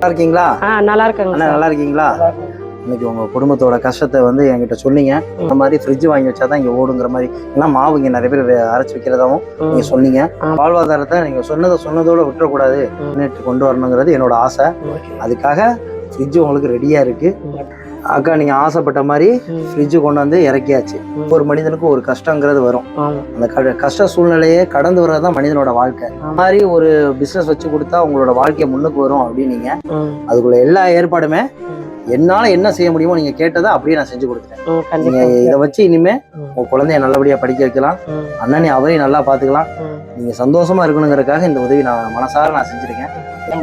நல்லா இருக்கீங்களா? நல்லா இருக்காங்க. நல்லா இருக்கீங்களா? இன்னைக்கு உங்க குடும்பத்தோட கஷ்டத்தை வந்து என்கிட்ட சொன்னீங்க. இந்த மாதிரி ஃப்ரிட்ஜ் வாங்கி வச்சாதான் இங்க ஓடுங்கிற மாதிரி, ஏன்னா மாவு இங்க நிறைய பேர் அரைச்சு வைக்கிறதாவும் நீங்க சொன்னீங்க. வாழ்வாதாரத்தை நீங்க சொன்னதோட விட்டுறக்கூடாது, முன்னேற்றி கொண்டு வரணுங்கிறது என்னோட ஆசை. அதுக்காக ஃப்ரிட்ஜ் உங்களுக்கு ரெடியா இருக்கு. அக்கா நீங்க ஆசைப்பட்ட மாதிரி ஃப்ரிட்ஜ் கொண்டு வந்து இறக்கியாச்சு. ஒரு மனிதனுக்கு ஒரு கஷ்டங்கிறது வரும். அந்த கஷ்ட சூழ்நிலையே கடந்து வர்றதுதான் மனிதனோட வாழ்க்கை. அந்த மாதிரி ஒரு பிசினஸ் வச்சு கொடுத்தா உங்களோட வாழ்க்கை முன்னுக்கு வரும் அப்படின்னீங்க. அதுக்குள்ள எல்லா ஏற்பாடுமே என்னால என்ன செய்ய முடியுமோ நீங்க கேட்டதை அப்படியே நான் செஞ்சு கொடுத்துட்டேன். நீங்க இதை வச்சு இனிமே உங்க குழந்தைய நல்லபடியா படிக்க வைக்கலாம், அண்ணனை அவரையும் நல்லா பாத்துக்கலாம். நீங்க சந்தோஷமா இருக்கணுங்கிறதுக்காக இந்த உதவி நான் மனசார நான் செஞ்சிருக்கேன்.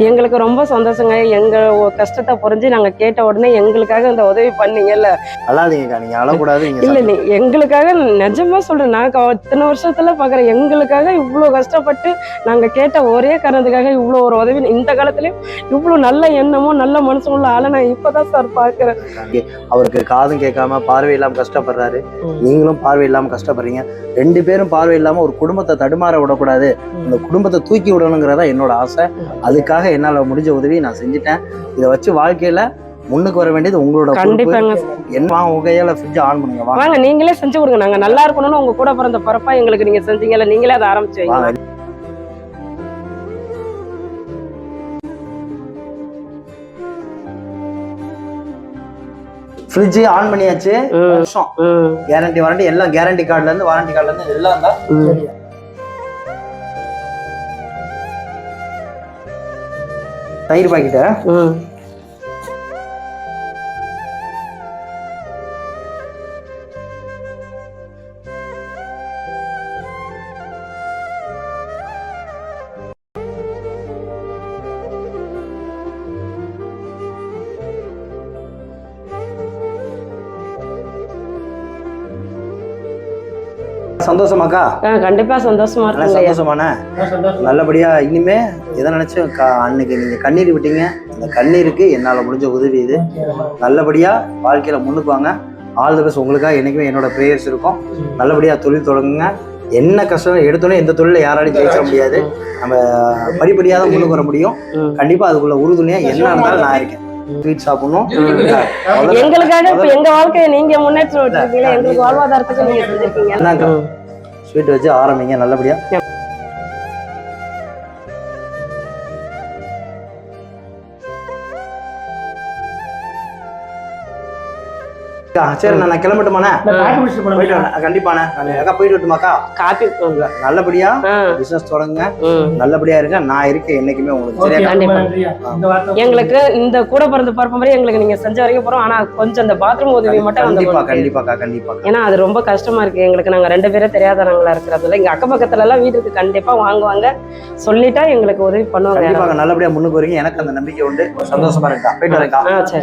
எங்களுக்கு ரொம்ப சந்தோஷங்க. எங்க கஷ்டத்தை புரிஞ்சு நாங்க கேட்ட உடனே எங்களுக்காக இந்த உதவி பண்ணீங்கல்ல. அல்லாதீங்கக்கா, நீங்க அழக்கூடாது. இல்ல நீ எங்களுக்காக நிஜமா சொல்றேன், நான் இத்தனை வருஷத்துல பாக்குறேன், எங்களுக்காக இவ்வளவு கஷ்டப்பட்டு நாங்க கேட்ட ஒரே காரணத்துக்காக இவ்வளவு ஒரு உதவி. இந்த காலத்துலயும் இவ்வளவு நல்ல எண்ணமும் நல்ல மனசும் உள்ள ஆளை நான் இப்பதான் சார் பாக்குறேன். அவருக்கு காதும் கேட்காம பார்வை இல்லாம கஷ்டப்படுறாரு, நீங்களும் பார்வை இல்லாம கஷ்டப்படுறீங்க. ரெண்டு பேரும் பார்வை இல்லாம ஒரு குடும்பத்தை தடுமாற விடக்கூடாது, அந்த குடும்பத்தை தூக்கி விடணுங்கிறதா என்னோட ஆசை. அதுக்காக என்னால முடிஞ்ச உதவி நான் செஞ்சுட்டேன். இதை வச்சு வாழ்க்கையில முன்னுக்கு வர வேண்டியது உங்களோட கண்டிப்பாங்க. என்ன உங்க கையால ஃப்ரிட்ஜ் ஆன் பண்ணுங்க, வாங்க நீங்களே செஞ்சு கொடுங்க. நாங்க நல்லா இருக்கணும்னு உங்க கூட பிறந்த பிறப்பா எங்களுக்கு நீங்க செஞ்சீங்கல்ல, நீங்களே அதை ஆரம்பிச்சு வைங்க. ஃப்ரிட்ஜ் ஆன் பண்ணியாச்சு. வருஷம் கேரண்டி வாரண்டி எல்லாம், கேரண்டி கார்டுல இருந்து வாரண்டி கார்டுல இருந்து எல்லாம் தான். தயிர் பாக்கெட்ட சந்தோஷமாக்கா? கண்டிப்பா சந்தோஷமா இருக்கு. சந்தோஷமான நல்லபடியா இனிமே எதை நினைச்சு அன்னைக்கு நீங்க கண்ணீர் விட்டீங்க, அந்த கண்ணீருக்கு என்னால முடிஞ்ச உதவி இது. நல்லபடியா வாழ்க்கையில முன்னுக்கு வாங்க. All the best. உங்களுக்காக என்னைக்குமே என்னோட பிரேயர்ஸ் இருக்கும். நல்லபடியா தொழில் தொடங்குங்க. என்ன கஷ்டம் எடுத்தோன்னே எந்த தொழில யாராலையும் ஜெயிக்க முடியாது. நம்ம படிப்படியாக தான் முன்னுக்கு வர முடியும். கண்டிப்பா அதுக்குள்ள உறுதுணையா என்ன இருந்தாலும் நான் இருக்கேன். ஸ்வீட் சாப்பிடணும். எங்களுக்காக இப்ப எங்க வாழ்க்கையை நீங்க முன்னேற்றம் வச்சிருக்கீங்க, எங்களுக்கு வாழ்வாதாரத்துக்கு நீங்க செஞ்சிருக்கீங்க. ஸ்வீட் வச்சு ஆரம்பிங்க நல்லபடியா. சரி நான் கிளம்பட்டுமாண்ணே? கண்டிப்பாண்ணே. அக்கா போயிட்டு வரட்டுமாக்கா? காப்பி நல்லபடியா பிசினஸ் தொடங்குங்க, நல்லபடியா இருங்க. நான் இருக்கேன் என்னைக்குமே உங்களுக்கு. எங்களுக்கு இந்த கூட பிறந்த பரப்பு மாதிரி எங்களுக்கு நீங்க செஞ்ச வரைக்கும் போறோம். ஆனா கொஞ்சம் இந்த பாத்ரூம் உதவி மட்டும் கண்டிப்பா. ஏன்னா அது ரொம்ப கஷ்டமா இருக்கு எங்களுக்கு. நாங்க ரெண்டு பேரும் தெரியாதவங்களா இருக்கிறதுல இங்க அக்க பக்கத்துல எல்லாம் வீட்டுக்கு கண்டிப்பா வாங்குவாங்க, சொல்லிட்டா எங்களுக்கு உதவி பண்ணுவாங்க. நல்லபடியா முன்னுக்கு வரீங்க. எனக்கு அந்த நம்பிக்கை உண்டு. சந்தோஷமா இருக்கா. போயிட்டு வரேன்க்கா. சரி.